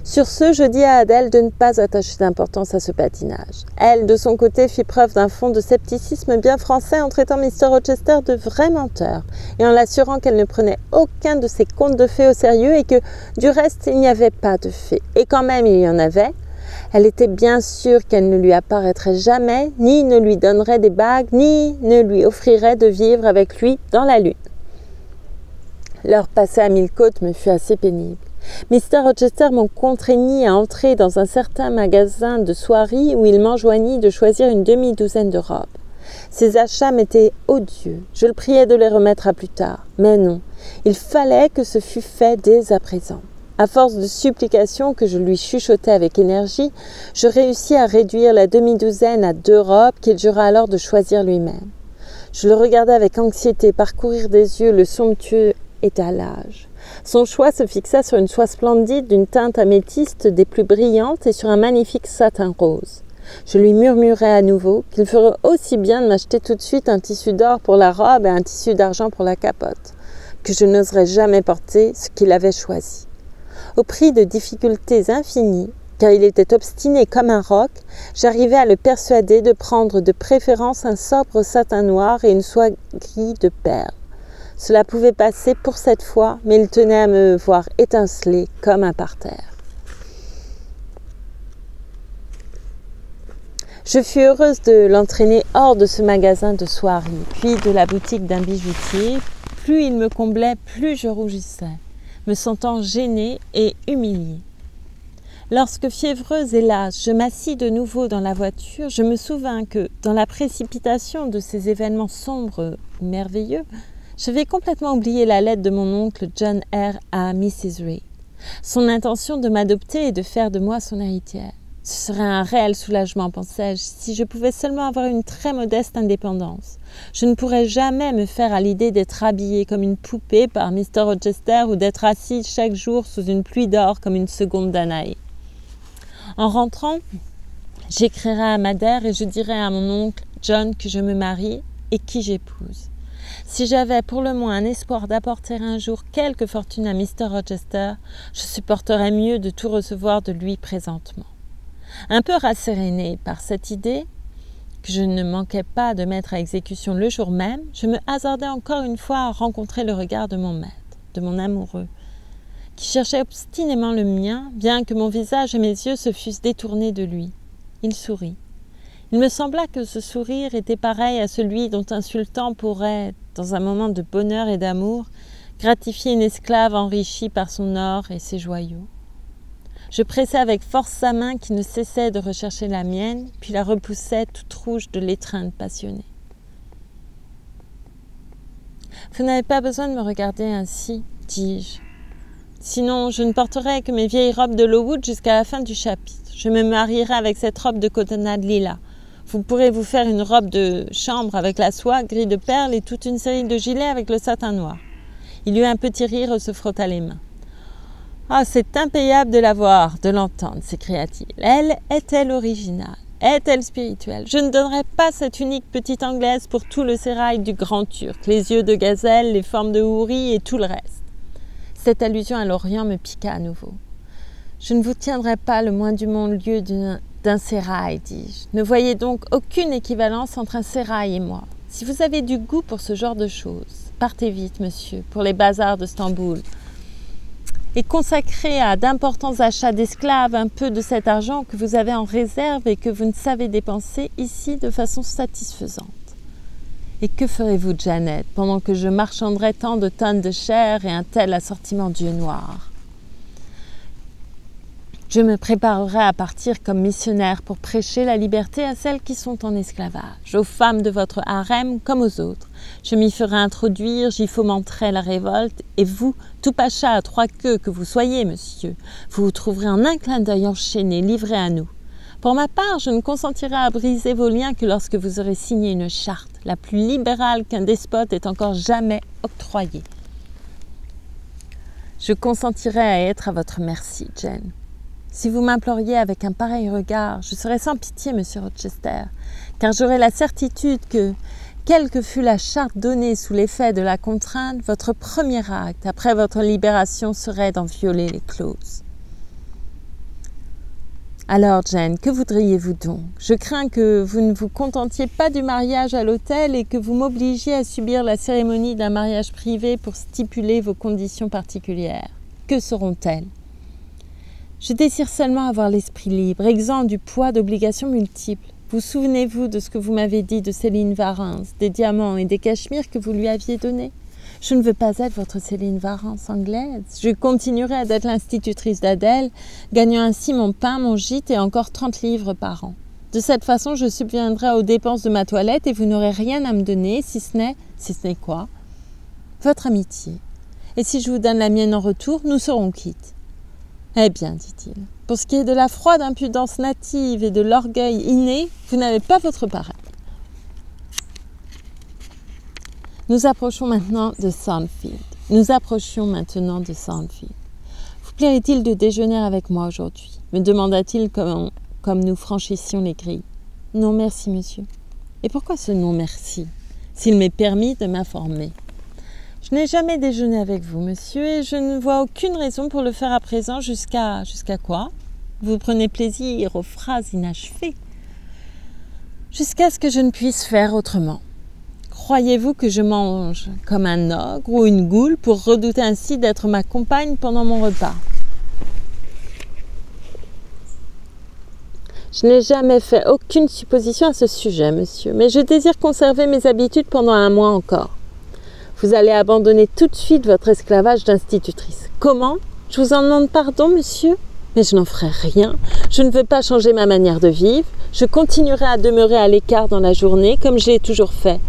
Sur ce, je dis à Adèle de ne pas attacher d'importance à ce patinage. Elle, de son côté, fit preuve d'un fond de scepticisme bien français en traitant Mr. Rochester de vrai menteur et en l'assurant qu'elle ne prenait aucun de ses contes de fées au sérieux et que, du reste, il n'y avait pas de fées. Et quand même il y en avait, elle était bien sûre qu'elle ne lui apparaîtrait jamais, ni ne lui donnerait des bagues, ni ne lui offrirait de vivre avec lui dans la lune. L'heure passée à Millcote me fut assez pénible. Mr. Rochester m'en contraignit à entrer dans un certain magasin de soieries où il m'enjoignit de choisir une demi-douzaine de robes. Ces achats m'étaient odieux. Je le priais de les remettre à plus tard. Mais non, il fallait que ce fût fait dès à présent. À force de supplications que je lui chuchotais avec énergie, je réussis à réduire la demi-douzaine à 2 robes qu'il jura alors de choisir lui-même. Je le regardais avec anxiété parcourir des yeux le somptueux étalage. Son choix se fixa sur une soie splendide d'une teinte améthyste des plus brillantes et sur un magnifique satin rose. Je lui murmurai à nouveau qu'il ferait aussi bien de m'acheter tout de suite un tissu d'or pour la robe et un tissu d'argent pour la capote, que je n'oserais jamais porter ce qu'il avait choisi. Au prix de difficultés infinies, car il était obstiné comme un roc, j'arrivai à le persuader de prendre de préférence un sobre satin noir et une soie gris de perles. Cela pouvait passer pour cette fois, mais il tenait à me voir étinceler comme un parterre. Je fus heureuse de l'entraîner hors de ce magasin de soieries, puis de la boutique d'un bijoutier. Plus il me comblait, plus je rougissais, me sentant gênée et humiliée. Lorsque fiévreuse et lasse, je m'assis de nouveau dans la voiture, je me souvins que, dans la précipitation de ces événements sombres ou merveilleux, j'avais complètement oublié la lettre de mon oncle John R. à Mrs. Reed. Son intention de m'adopter et de faire de moi son héritière. Ce serait un réel soulagement, pensais-je, si je pouvais seulement avoir une très modeste indépendance. Je ne pourrais jamais me faire à l'idée d'être habillée comme une poupée par Mr. Rochester ou d'être assise chaque jour sous une pluie d'or comme une seconde Danaé. En rentrant, j'écrirai à Madère et je dirai à mon oncle John que je me marie et qui j'épouse. Si j'avais pour le moins un espoir d'apporter un jour quelque fortune à Mr. Rochester, je supporterais mieux de tout recevoir de lui présentement. Un peu rassérénée par cette idée, que je ne manquais pas de mettre à exécution le jour même, je me hasardai encore une fois à rencontrer le regard de mon maître, de mon amoureux, qui cherchait obstinément le mien, bien que mon visage et mes yeux se fussent détournés de lui. Il sourit. Il me sembla que ce sourire était pareil à celui dont un sultan pourrait, dans un moment de bonheur et d'amour, gratifier une esclave enrichie par son or et ses joyaux. Je pressai avec force sa main qui ne cessait de rechercher la mienne, puis la repoussai toute rouge de l'étreinte passionnée. « Vous n'avez pas besoin de me regarder ainsi, dis-je. Sinon, je ne porterai que mes vieilles robes de Lowood jusqu'à la fin du chapitre. Je me marierai avec cette robe de cotonnade lilas. Vous pourrez vous faire une robe de chambre avec la soie, gris de perles et toute une série de gilets avec le satin noir. » Il eut un petit rire et se frotta les mains. « Ah, c'est impayable de la voir, de l'entendre, s'écria-t-il. Elle est-elle originale? Est-elle spirituelle? Je ne donnerais pas cette unique petite Anglaise pour tout le sérail du Grand Turc, les yeux de gazelle, les formes de houri et tout le reste. » Cette allusion à l'Orient me piqua à nouveau. « Je ne vous tiendrai pas le moins du monde lieu d'un sérail, dis-je. Ne voyez donc aucune équivalence entre un sérail et moi. Si vous avez du goût pour ce genre de choses, partez vite, monsieur, pour les bazars de Stamboul, et consacrez à d'importants achats d'esclaves un peu de cet argent que vous avez en réserve et que vous ne savez dépenser ici de façon satisfaisante. Et que ferez-vous, Janet, pendant que je marchanderai tant de tonnes de chair et un tel assortiment d'yeux noirs? Je me préparerai à partir comme missionnaire pour prêcher la liberté à celles qui sont en esclavage, aux femmes de votre harem comme aux autres. Je m'y ferai introduire, j'y fomenterai la révolte, et vous, tout pacha à 3 queues que vous soyez, monsieur, vous vous trouverez en un clin d'œil enchaîné, livré à nous. Pour ma part, je ne consentirai à briser vos liens que lorsque vous aurez signé une charte, la plus libérale qu'un despote ait encore jamais octroyée. Je consentirai à être à votre merci, Jane. Si vous m'imploriez avec un pareil regard, je serais sans pitié, monsieur Rochester, car j'aurais la certitude que, quelle que fût la charte donnée sous l'effet de la contrainte, votre premier acte après votre libération serait d'en violer les clauses. Alors, Jane, que voudriez-vous donc? Je crains que vous ne vous contentiez pas du mariage à l'hôtel et que vous m'obligiez à subir la cérémonie d'un mariage privé pour stipuler vos conditions particulières. Que seront-elles? Je désire seulement avoir l'esprit libre, exempt du poids d'obligations multiples. Vous souvenez-vous de ce que vous m'avez dit de Céline Varens, des diamants et des cachemires que vous lui aviez donnés? Je ne veux pas être votre Céline Varens anglaise. Je continuerai d'être l'institutrice d'Adèle, gagnant ainsi mon pain, mon gîte et encore 30 livres par an. De cette façon, je subviendrai aux dépenses de ma toilette et vous n'aurez rien à me donner, si ce n'est quoi? Votre amitié. Et si je vous donne la mienne en retour, nous serons quittes. Eh bien, dit-il, pour ce qui est de la froide impudence native et de l'orgueil inné, vous n'avez pas votre pareil. Nous approchions maintenant de Thornfield. Vous plairait-il de déjeuner avec moi aujourd'hui? Me demanda-t-il comme nous franchissions les grilles. Non, merci, monsieur. Et pourquoi ce non merci, s'il m'est permis de m'informer? Je n'ai jamais déjeuné avec vous, monsieur, et je ne vois aucune raison pour le faire à présent. Jusqu'à quoi? Vous prenez plaisir aux phrases inachevées. Jusqu'à ce que je ne puisse faire autrement. Croyez-vous que je mange comme un ogre ou une goule pour redouter ainsi d'être ma compagne pendant mon repas? Je n'ai jamais fait aucune supposition à ce sujet, monsieur, mais je désire conserver mes habitudes pendant 1 mois encore. Vous allez abandonner tout de suite votre esclavage d'institutrice. Comment? Je vous en demande pardon, monsieur? Mais je n'en ferai rien. Je ne veux pas changer ma manière de vivre. Je continuerai à demeurer à l'écart dans la journée, comme je l'ai toujours fait.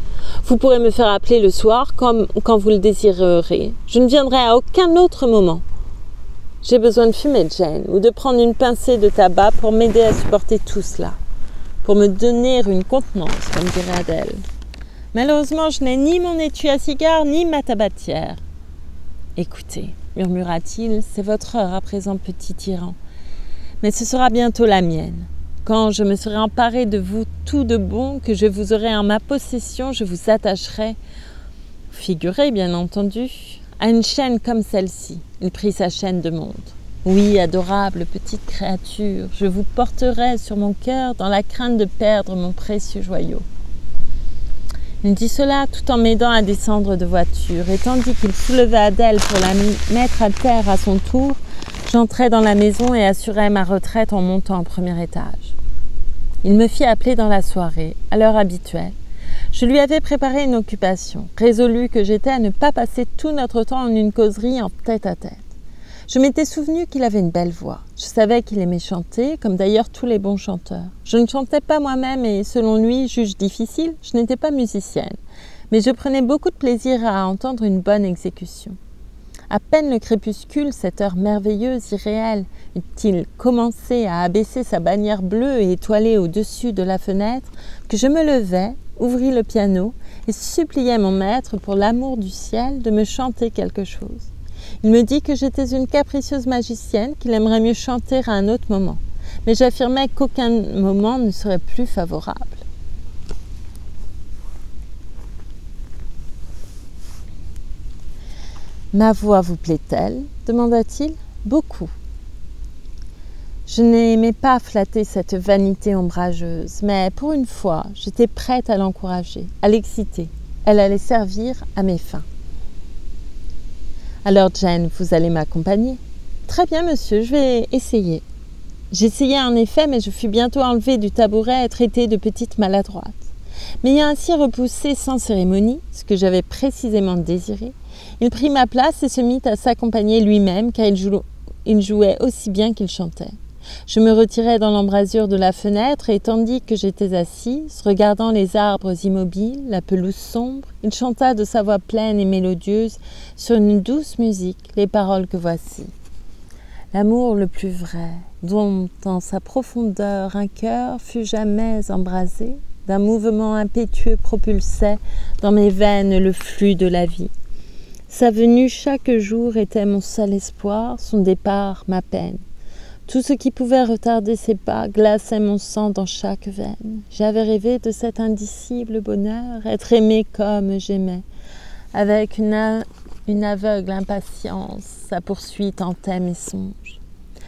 Vous pourrez me faire appeler le soir quand vous le désirerez. Je ne viendrai à aucun autre moment. J'ai besoin de fumer, Jane, ou de prendre une pincée de tabac pour m'aider à supporter tout cela, pour me donner une contenance, comme dirait Adèle. Malheureusement, je n'ai ni mon étui à cigare, ni ma tabatière. Écoutez, murmura-t-il, c'est votre heure à présent, petit tyran. Mais ce sera bientôt la mienne. Quand je me serai emparé de vous tout de bon, que je vous aurai en ma possession, je vous attacherai, figurez bien entendu, à une chaîne comme celle-ci. Il prit sa chaîne de montre. Oui, adorable petite créature, je vous porterai sur mon cœur dans la crainte de perdre mon précieux joyau. Il dit cela tout en m'aidant à descendre de voiture, et tandis qu'il soulevait Adèle pour la mettre à terre à son tour, j'entrai dans la maison et assurai ma retraite en montant au premier étage. Il me fit appeler dans la soirée, à l'heure habituelle. Je lui avais préparé une occupation, résolue que j'étais à ne pas passer tout notre temps en une causerie en tête-à-tête. Je m'étais souvenu qu'il avait une belle voix. Je savais qu'il aimait chanter, comme d'ailleurs tous les bons chanteurs. Je ne chantais pas moi-même et, selon lui, juge difficile, je n'étais pas musicienne. Mais je prenais beaucoup de plaisir à entendre une bonne exécution. À peine le crépuscule, cette heure merveilleuse, irréelle, eut-il commencé à abaisser sa bannière bleue et étoilée au-dessus de la fenêtre, que je me levai, ouvris le piano et suppliai mon maître, pour l'amour du ciel, de me chanter quelque chose. Il me dit que j'étais une capricieuse magicienne, qu'il aimerait mieux chanter à un autre moment. Mais j'affirmai qu'aucun moment ne serait plus favorable. « Ma voix vous plaît-elle » demanda-t-il. « Beaucoup. » Je n'aimais pas flatter cette vanité ombrageuse, mais pour une fois, j'étais prête à l'encourager, à l'exciter. Elle allait servir à mes fins. « Alors, Jane, vous allez m'accompagner ?»« Très bien, monsieur, je vais essayer. » J'essayai en effet, mais je fus bientôt enlevée du tabouret et traitée de petite maladroite. M'ayant ainsi repoussée sans cérémonie, ce que j'avais précisément désiré, il prit ma place et se mit à s'accompagner lui-même, car il jouait aussi bien qu'il chantait. Je me retirai dans l'embrasure de la fenêtre et, tandis que j'étais assise, regardant les arbres immobiles, la pelouse sombre, il chanta de sa voix pleine et mélodieuse sur une douce musique les paroles que voici. L'amour le plus vrai, dont dans sa profondeur un cœur fut jamais embrasé, d'un mouvement impétueux propulsait dans mes veines le flux de la vie. Sa venue chaque jour était mon seul espoir, son départ ma peine. Tout ce qui pouvait retarder ses pas glaçait mon sang dans chaque veine. J'avais rêvé de cet indicible bonheur, être aimé comme j'aimais. Avec une aveugle impatience, sa poursuite hantait mes songes.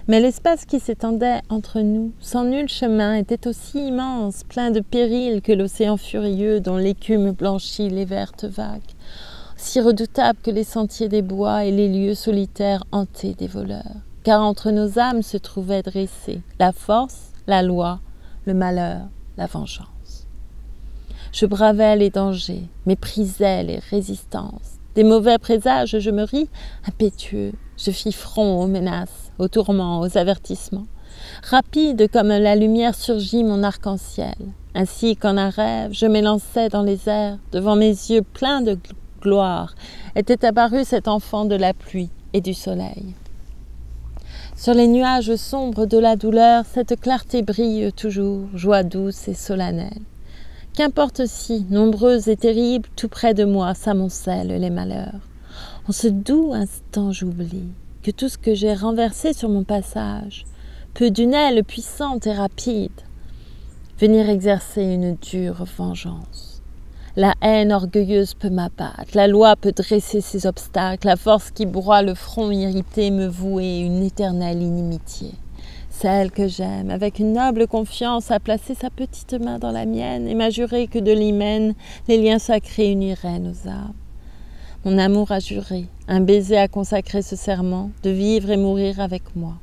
Mais l'espace qui s'étendait entre nous, sans nul chemin, était aussi immense, plein de périls que l'océan furieux dont l'écume blanchit les vertes vagues, si redoutable que les sentiers des bois et les lieux solitaires hantés des voleurs. Car entre nos âmes se trouvaient dressés la force, la loi, le malheur, la vengeance. Je bravais les dangers, méprisais les résistances. Des mauvais présages, je me ris, impétueux. Je fis front aux menaces, aux tourments, aux avertissements. Rapide comme la lumière surgit mon arc-en-ciel. Ainsi qu'en un rêve, je m'élançais dans les airs. Devant mes yeux pleins de gloire, était apparu cet enfant de la pluie et du soleil. Sur les nuages sombres de la douleur, cette clarté brille toujours, joie douce et solennelle. Qu'importe si, nombreuse et terrible, tout près de moi s'amoncellent les malheurs. En ce doux instant j'oublie que tout ce que j'ai renversé sur mon passage peut d'une aile puissante et rapide venir exercer une dure vengeance. La haine orgueilleuse peut m'abattre, la loi peut dresser ses obstacles, la force qui broie le front irrité me vouer une éternelle inimitié. Celle que j'aime, avec une noble confiance, a placé sa petite main dans la mienne et m'a juré que de l'hymen, les liens sacrés uniraient nos âmes. Mon amour a juré, un baiser a consacré ce serment, de vivre et mourir avec moi.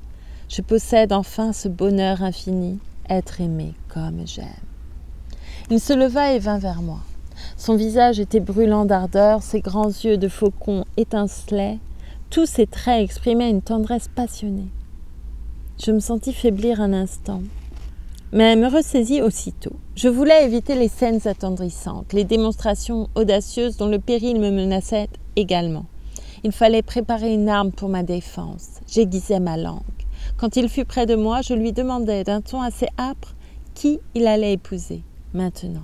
Je possède enfin ce bonheur infini, être aimé comme j'aime. Il se leva et vint vers moi. Son visage était brûlant d'ardeur, ses grands yeux de faucon étincelaient, tous ses traits exprimaient une tendresse passionnée. Je me sentis faiblir un instant, mais me ressaisis aussitôt. Je voulais éviter les scènes attendrissantes, les démonstrations audacieuses dont le péril me menaçait également. Il fallait préparer une arme pour ma défense. J'aiguisais ma langue. Quand il fut près de moi, je lui demandai d'un ton assez âpre qui il allait épouser maintenant.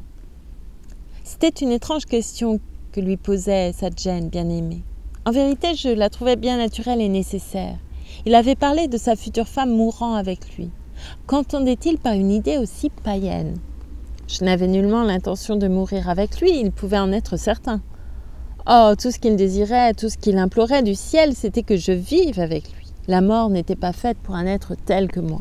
C'était une étrange question que lui posait sa Jane bien-aimée. En vérité, je la trouvais bien naturelle et nécessaire. Il avait parlé de sa future femme mourant avec lui. Qu'entendait-il par une idée aussi païenne? Je n'avais nullement l'intention de mourir avec lui, il pouvait en être certain. Oh, tout ce qu'il désirait, tout ce qu'il implorait du ciel, c'était que je vive avec lui. La mort n'était pas faite pour un être tel que moi.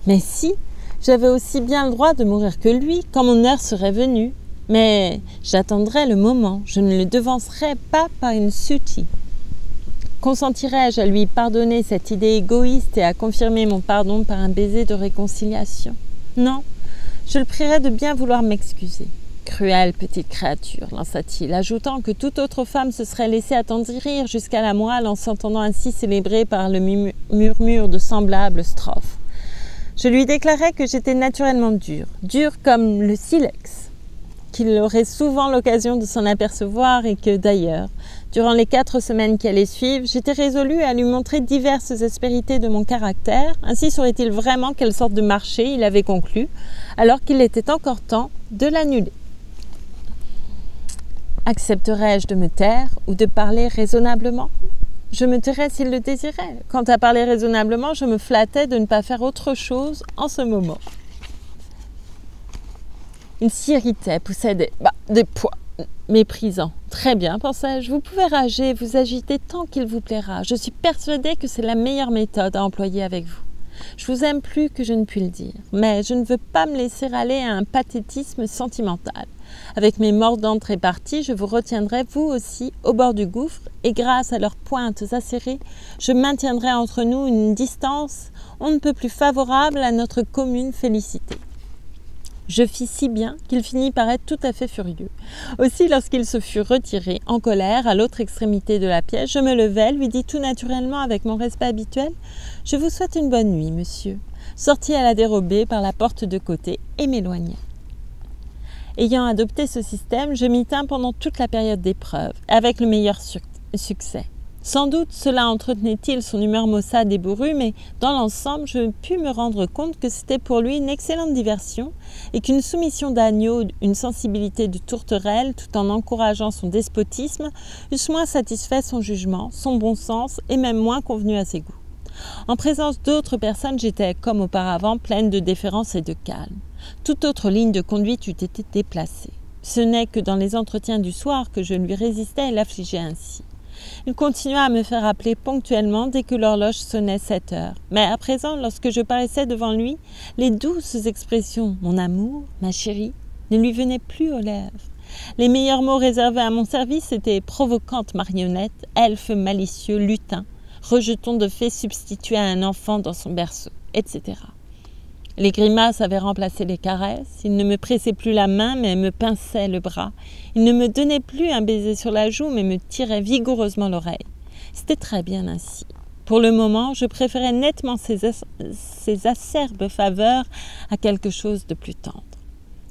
Mais si, j'avais aussi bien le droit de mourir que lui, quand mon heure serait venue. Mais j'attendrais le moment, je ne le devancerais pas par une sutie. Consentirais-je à lui pardonner cette idée égoïste et à confirmer mon pardon par un baiser de réconciliation? Non, je le prierais de bien vouloir m'excuser. Cruelle petite créature, lança-t-il, ajoutant que toute autre femme se serait laissée attendrir jusqu'à la moelle en s'entendant ainsi célébrer par le murmure de semblables strophes. Je lui déclarai que j'étais naturellement dure comme le silex, qu'il aurait souvent l'occasion de s'en apercevoir et que, d'ailleurs, durant les 4 semaines qui allaient suivre, j'étais résolue à lui montrer diverses aspérités de mon caractère. Ainsi saurait-il vraiment quelle sorte de marché il avait conclu, alors qu'il était encore temps de l'annuler. Accepterais-je de me taire ou de parler raisonnablement? Je me tairais s'il le désirait. Quant à parler raisonnablement, je me flattais de ne pas faire autre chose en ce moment. Il s'irritait, poussait des poids méprisants. Très bien, pensais-je, vous pouvez rager, vous agiter tant qu'il vous plaira. Je suis persuadée que c'est la meilleure méthode à employer avec vous. Je vous aime plus que je ne puis le dire, mais je ne veux pas me laisser aller à un pathétisme sentimental. Avec mes mordantes réparties, je vous retiendrai vous aussi au bord du gouffre et grâce à leurs pointes acérées, je maintiendrai entre nous une distance on ne peut plus favorable à notre commune félicité. Je fis si bien qu'il finit par être tout à fait furieux. Aussi, lorsqu'il se fut retiré, en colère, à l'autre extrémité de la pièce, je me levai, lui dis tout naturellement avec mon respect habituel « Je vous souhaite une bonne nuit, monsieur », sortis à la dérobée par la porte de côté et m'éloignai. Ayant adopté ce système, je m'y tins pendant toute la période d'épreuve, avec le meilleur succès. Sans doute cela entretenait-il son humeur maussade et bourrue, mais dans l'ensemble, je pus me rendre compte que c'était pour lui une excellente diversion et qu'une soumission d'agneau, une sensibilité de tourterelle, tout en encourageant son despotisme, eussent moins satisfait son jugement, son bon sens et même moins convenu à ses goûts. En présence d'autres personnes, j'étais, comme auparavant, pleine de déférence et de calme. Toute autre ligne de conduite eût été déplacée. Ce n'est que dans les entretiens du soir que je lui résistais et l'affligeais ainsi. Il continua à me faire appeler ponctuellement dès que l'horloge sonnait 7 heures. Mais à présent, lorsque je paraissais devant lui, les douces expressions « mon amour »,« ma chérie » ne lui venaient plus aux lèvres. Les meilleurs mots réservés à mon service étaient « provocante marionnette »,« elfe malicieux, lutin »,« rejeton de fée substitué à un enfant dans son berceau », etc. Les grimaces avaient remplacé les caresses, il ne me pressait plus la main mais me pinçait le bras, il ne me donnait plus un baiser sur la joue mais me tirait vigoureusement l'oreille. C'était très bien ainsi. Pour le moment, je préférais nettement ces acerbes faveurs à quelque chose de plus tendre.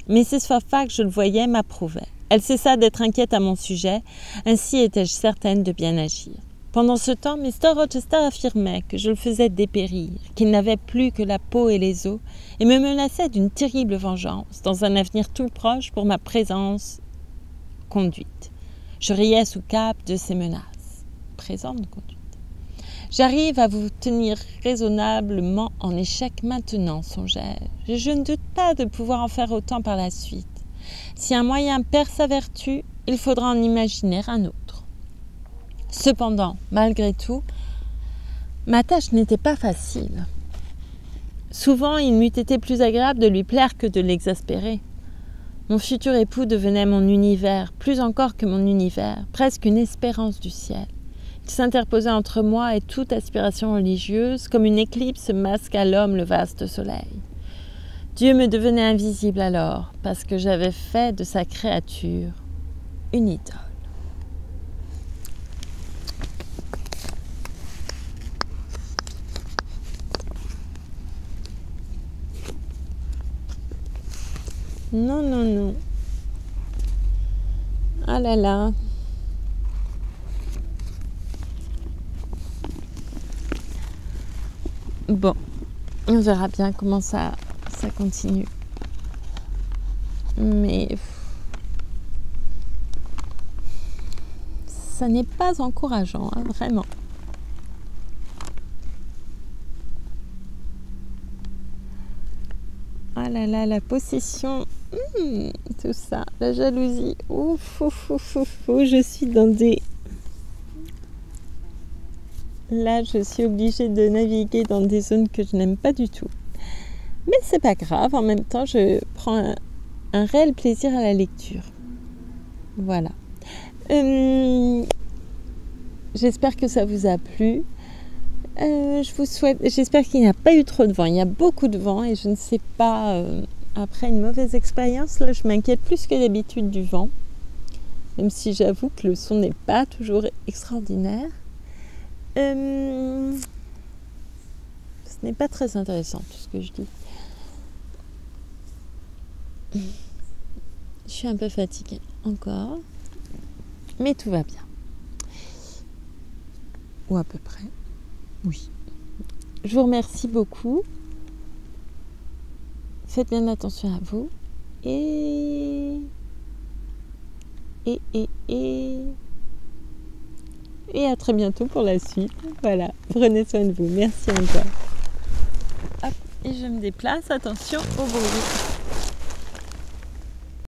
Mrs. Fairfax, je le voyais, m'approuvait. Elle cessa d'être inquiète à mon sujet, ainsi étais-je certaine de bien agir. Pendant ce temps, Mr. Rochester affirmait que je le faisais dépérir, qu'il n'avait plus que la peau et les os, et me menaçait d'une terrible vengeance, dans un avenir tout proche pour ma présence conduite. Je riais sous cape de ces menaces. Présente conduite. J'arrive à vous tenir raisonnablement en échec maintenant, songeais-je. Je ne doute pas de pouvoir en faire autant par la suite. Si un moyen perd sa vertu, il faudra en imaginer un autre. Cependant, malgré tout, ma tâche n'était pas facile. Souvent, il m'eût été plus agréable de lui plaire que de l'exaspérer. Mon futur époux devenait mon univers, plus encore que mon univers, presque une espérance du ciel. Il s'interposait entre moi et toute aspiration religieuse, comme une éclipse masque à l'homme le vaste soleil. Dieu me devenait invisible alors, parce que j'avais fait de sa créature une idole. Non, non, non. Ah là là. Bon, on verra bien comment ça continue. Mais ça n'est pas encourageant, hein, vraiment. Ah là là, la possession, tout ça, la jalousie, ouf, je suis dans des... Là, je suis obligée de naviguer dans des zones que je n'aime pas du tout. Mais c'est pas grave, en même temps, je prends un réel plaisir à la lecture. Voilà. J'espère que ça vous a plu. J'espère qu'il n'y a pas eu trop de vent. Il y a beaucoup de vent et je ne sais pas, après une mauvaise expérience, là, je m'inquiète plus que d'habitude du vent. Même si j'avoue que le son n'est pas toujours extraordinaire. Ce n'est pas très intéressant tout ce que je dis. Je suis un peu fatiguée encore, mais tout va bien. Ou à peu près. Oui. Je vous remercie beaucoup. Faites bien attention à vous. Et à très bientôt pour la suite. Voilà. Prenez soin de vous. Merci encore. Hop. Et je me déplace. Attention au bruit.